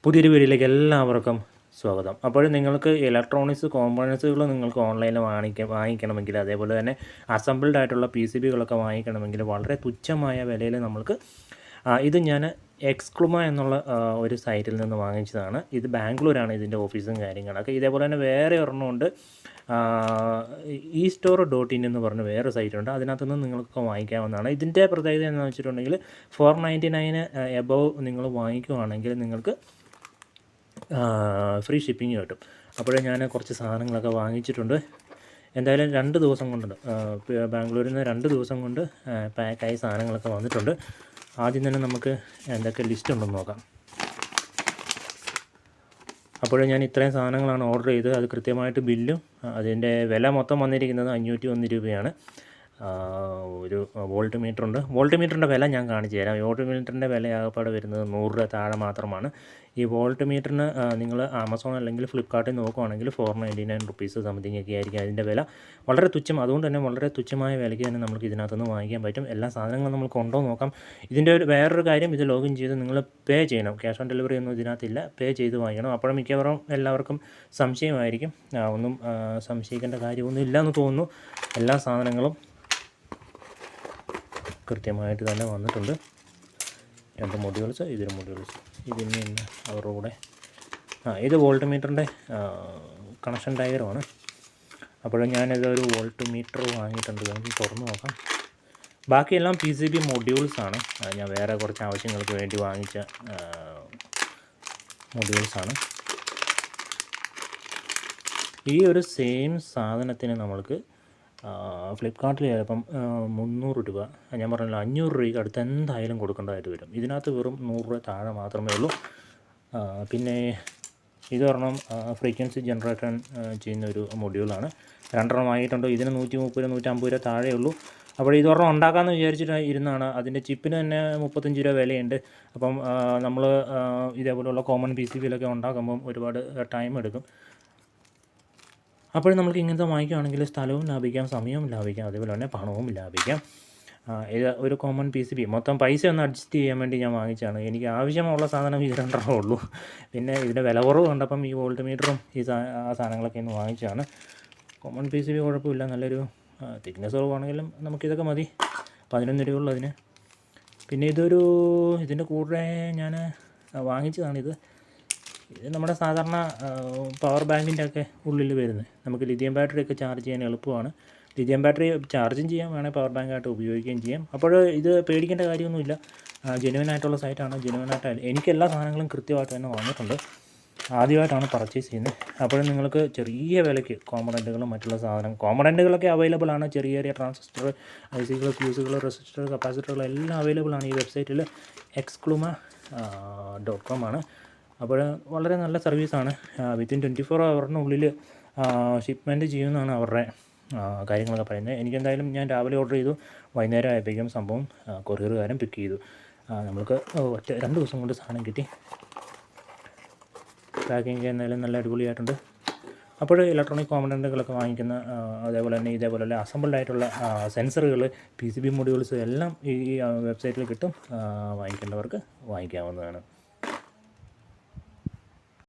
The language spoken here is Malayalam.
പുതിയൊരു വീഡിയോയിലേക്ക് എല്ലാവർക്കും സ്വാഗതം. അപ്പോൾ നിങ്ങൾക്ക് ഇലക്ട്രോണിക്സ് കോമ്പോണൻസുകൾ നിങ്ങൾക്ക് ഓൺലൈനിൽ വാങ്ങിക്കണമെങ്കിൽ, അതേപോലെ തന്നെ അസംബിൾഡ് ആയിട്ടുള്ള PCBകളൊക്കെ വാങ്ങിക്കണമെങ്കിൽ വളരെ തുച്ഛമായ വിലയിൽ നമ്മൾക്ക് ഇത് ഞാൻ എക്സ്ക്ലുമ എന്നുള്ള ഒരു സൈറ്റിൽ നിന്ന് വാങ്ങിച്ചതാണ്. ഇത് ബാംഗ്ലൂരാണ് ഇതിൻ്റെ ഓഫീസും കാര്യങ്ങളൊക്കെ. ഇതേപോലെ തന്നെ വേറെ ഒരെണ്ണമുണ്ട്, eStore.in എന്ന് പറഞ്ഞ് വേറെ സൈറ്റുണ്ട്. അതിനകത്തുനിന്ന് നിങ്ങൾക്ക് വാങ്ങിക്കാവുന്നതാണ്. ഇതിൻ്റെ പ്രത്യേകത എന്താണെന്ന് വെച്ചിട്ടുണ്ടെങ്കിൽ 499 എബവ് നിങ്ങൾ വാങ്ങിക്കുകയാണെങ്കിൽ നിങ്ങൾക്ക് ഫ്രീ ഷിപ്പിംഗ് കിട്ടും. അപ്പോഴേ ഞാൻ കുറച്ച് സാധനങ്ങളൊക്കെ വാങ്ങിച്ചിട്ടുണ്ട്. എന്തായാലും 2 ദിവസം കൊണ്ട് ബാംഗ്ലൂരിൽ നിന്ന് 2 ദിവസം കൊണ്ട് പാക്കായി സാധനങ്ങളൊക്കെ വന്നിട്ടുണ്ട്. ആദ്യം തന്നെ നമുക്ക് എന്തൊക്കെ ലിസ്റ്റ് ഉണ്ടെന്ന് നോക്കാം. അപ്പോൾ ഞാൻ ഇത്രയും സാധനങ്ങളാണ് ഓർഡർ ചെയ്തത്. അത് കൃത്യമായിട്ട് ബില്ലും അതിൻ്റെ വില മൊത്തം വന്നിരിക്കുന്നത് 501 രൂപയാണ്. ഒരു വോൾട്ട് മീറ്ററുണ്ട്. വോൾട്ട് മീറ്ററിൻ്റെ വില ഞാൻ കാണിച്ചു തരാം. വോൾട്ട് മീറ്ററിൻ്റെ വില ആകപ്പാടെ വരുന്നത് 100 രൂപ താഴെ മാത്രമാണ്. ഈ വോൾട്ട് മീറ്ററിന് നിങ്ങൾ ആമസോൺ അല്ലെങ്കിൽ ഫ്ലിപ്കാർട്ടിൽ നോക്കുവാണെങ്കിൽ 499 റുപ്പീസ് സംതിങ് ഒക്കെ ആയിരിക്കും അതിൻ്റെ വില. വളരെ തുച്ഛം. അതുകൊണ്ട് തന്നെ വളരെ തുച്ഛമായ വിലയ്ക്ക് തന്നെ നമുക്ക് ഇതിനകത്തുനിന്ന് വാങ്ങിക്കാൻ പറ്റും. എല്ലാ സാധനങ്ങളും നമുക്ക് ഉണ്ടോ നോക്കാം. ഇതിൻ്റെ വേറൊരു കാര്യം, ഇത് ലോഗിൻ ചെയ്ത് നിങ്ങൾ പേ ചെയ്യണം. ക്യാഷ് ഓൺ ഡെലിവറി ഒന്നും ഇതിനകത്തില്ല. പേ ചെയ്ത് വാങ്ങിക്കണം. അപ്പോഴും മിക്കവാറും എല്ലാവർക്കും സംശയമായിരിക്കും. ഒന്നും സംശയിക്കേണ്ട കാര്യമൊന്നും ഇല്ലയെന്ന് തോന്നുന്നു. എല്ലാ സാധനങ്ങളും കൃത്യമായിട്ട് തന്നെ വന്നിട്ടുണ്ട്. 2 മൊഡ്യൂൾസ്, ഇതൊരു മൊഡ്യൂൾസ്. ഇതിന് തന്നെ അവരുടെ കൂടെ ഇത് വോൾട്ട് മീറ്ററിൻ്റെ കണക്ഷൻ ഡയഗ്രമാണ്. അപ്പോൾ ഞാനിതൊരു വോൾട്ട് മീറ്റർ വാങ്ങിയിട്ടുണ്ട്. നമുക്ക് തുറന്ന് നോക്കാം. ബാക്കിയെല്ലാം PCB മൊഡ്യൂൾസാണ്. ഞാൻ വേറെ കുറച്ച് ആവശ്യങ്ങൾക്ക് വേണ്ടി വാങ്ങിച്ച മൊഡ്യൂൾസാണ്. ഈ ഒരു സെയിം സാധനത്തിന് നമ്മൾക്ക് ഫ്ലിപ്കാർട്ടിൽ ചിലപ്പം 300 രൂപ, ഞാൻ പറഞ്ഞല്ലോ 500 രൂപയ്ക്ക് അടുത്ത് എന്തായാലും കൊടുക്കേണ്ടതായിട്ട് വരും. ഇതിനകത്ത് വെറും 100 രൂപ താഴെ മാത്രമേ ഉള്ളൂ. പിന്നെ ഇതൊരെണ്ണം ഫ്രീക്വൻസി ജനറേഷൻ ചെയ്യുന്നൊരു മൊഡ്യൂളാണ്. 2 വാങ്ങിയിട്ടുണ്ട്. ഇതിന് 130 150 രൂപ താഴെ ഉള്ളൂ. അപ്പോൾ ഇതൊരെണ്ണം ഉണ്ടാക്കാമെന്ന് വിചാരിച്ചിട്ട് ഇരുന്നാണ്. അതിൻ്റെ ചിപ്പിന് തന്നെ 35 രൂപ വിലയുണ്ട്. അപ്പം നമ്മൾ ഇതേപോലെയുള്ള കോമൺ PCBയിലൊക്കെ ഉണ്ടാക്കുമ്പം ഒരുപാട് ടൈം എടുക്കും. അപ്പോൾ നമുക്ക് ഇങ്ങനത്തെ വാങ്ങിക്കുകയാണെങ്കിൽ സ്ഥലവും ലാഭിക്കാം, സമയവും ലാഭിക്കാം, അതേപോലെ തന്നെ പണവും ലാഭിക്കാം. ഇത് ഒരു കോമൺ PCB മൊത്തം പൈസ ഒന്ന് അഡ്ജസ്റ്റ് ചെയ്യാൻ വേണ്ടി ഞാൻ വാങ്ങിച്ചതാണ്. എനിക്ക് ആവശ്യമുള്ള സാധനം ഇത് 2 ഉള്ളൂ. പിന്നെ ഇതിൻ്റെ വില കുറവ് കണ്ടപ്പം ഈ വോൾട്ട് മീറ്ററും ആ സാധനങ്ങളൊക്കെ ഒന്ന് വാങ്ങിച്ചതാണ്. കോമൺ PCB കുഴപ്പമില്ല, നല്ലൊരു തിക്നെസ് കുറവാണെങ്കിലും നമുക്കിതൊക്കെ മതി. 11 രൂപയുള്ളൂ അതിന്. പിന്നെ ഇതിൻ്റെ കൂടെ ഞാൻ വാങ്ങിച്ചതാണിത്. ഇത് നമ്മുടെ സാധാരണ പവർ ബാങ്കിൻ്റെ ഒക്കെ ഉള്ളിൽ വരുന്നത്. നമുക്ക് ലിഥിയം ബാറ്ററിയൊക്കെ ചാർജ് ചെയ്യാൻ എളുപ്പമാണ്. ലിഥിയം ബാറ്ററി ചാർജും ചെയ്യാം, വേണേൽ പവർ ബാങ്കായിട്ട് ഉപയോഗിക്കുകയും ചെയ്യാം. അപ്പോൾ ഇത് പേടിക്കേണ്ട കാര്യമൊന്നുമില്ല. ജെനുവനായിട്ടുള്ള സൈറ്റാണ്. ജെനുവനായിട്ട് എനിക്ക് എല്ലാ സാധനങ്ങളും കൃത്യമായിട്ട് തന്നെ വന്നിട്ടുണ്ട്. ആദ്യമായിട്ടാണ് പർച്ചേസ് ചെയ്യുന്നത്. അപ്പോഴും നിങ്ങൾക്ക് ചെറിയ വിലയ്ക്ക് കോമ്പണൻറ്റുകളും മറ്റുള്ള കോമ്പണൻറ്റുകളൊക്കെ അവൈലബിൾ ആണ്. ചെറിയ ചെറിയ ട്രാൻസിസ്റ്റർ, ICകൾ, ഫ്യൂസുകൾ, റെസിസ്റ്റർ, കപ്പാസിറ്ററുകൾ എല്ലാം അവൈലബിൾ ആണ് ഈ വെബ്സൈറ്റിൽ. exkluma.com ആണ്. അപ്പോൾ വളരെ നല്ല സർവീസാണ്. വിത്തിൻ 24 ഹവറിനുള്ളിൽ ഷിപ്മെൻറ്റ് ചെയ്യുമെന്നാണ് അവരുടെ കാര്യങ്ങളൊക്കെ പറയുന്നത്. എനിക്കെന്തായാലും ഞാൻ രാവിലെ ഓർഡർ ചെയ്തു, വൈകുന്നേരം ആയപ്പോഴേക്കും സംഭവം കൊറിയറുകാരൻ പിക്ക് ചെയ്തു. നമ്മൾക്ക് 2 ദിവസം കൊണ്ട് സാധനം കിട്ടി. പാക്കിങ് എന്തായാലും നല്ല അടിപൊളിയായിട്ടുണ്ട്. അപ്പോൾ ഇലക്ട്രോണിക് കോമ്പണൻറ്റുകളൊക്കെ വാങ്ങിക്കുന്ന, അതേപോലെ തന്നെ ഇതേപോലെ അസംബിൾഡ് ആയിട്ടുള്ള സെൻസറുകൾ, PCB മൊഡ്യൂൾസ് എല്ലാം ഈ വെബ്സൈറ്റിൽ കിട്ടും. വാങ്ങിക്കേണ്ടവർക്ക് വാങ്ങിക്കാവുന്നതാണ്.